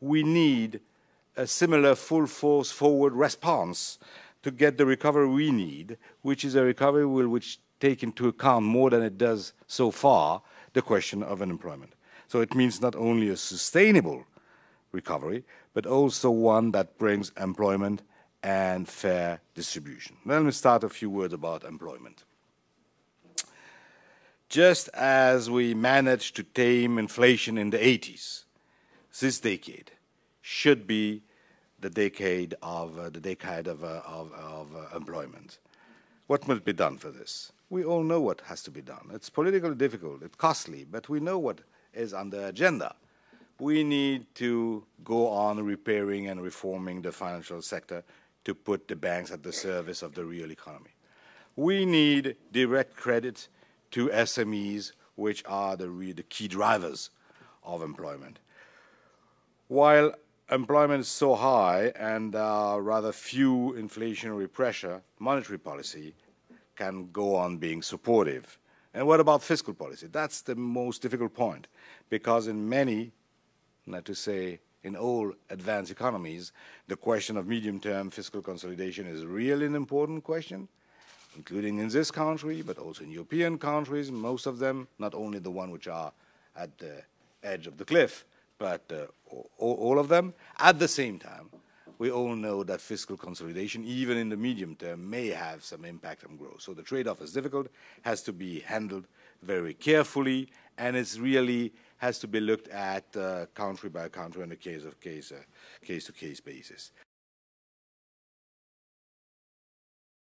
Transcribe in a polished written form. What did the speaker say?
we need a similar full force forward response to get the recovery we need, which is a recovery which take into account more than it does so far the question of unemployment. So it means not only a sustainable recovery, but also one that brings employment and fair distribution. Let me start a few words about employment. Just as we managed to tame inflation in the 80s, this decade should be the decade of employment. What must be done for this? We all know what has to be done. It's politically difficult, it's costly, but we know what is on the agenda. We need to go on repairing and reforming the financial sector to put the banks at the service of the real economy. We need direct credit to SMEs, which are the key drivers of employment. While employment is so high and rather few inflationary pressure, monetary policy can go on being supportive. And what about fiscal policy? That's the most difficult point, because in many, not to say in all advanced economies, the question of medium-term fiscal consolidation is really an important question, including in this country, but also in European countries, most of them, not only the ones which are at the edge of the cliff, but all of them. At the same time, we all know that fiscal consolidation, even in the medium term, may have some impact on growth. So the trade-off is difficult, has to be handled very carefully, and it's really has to be looked at country by country on a case-to-case basis.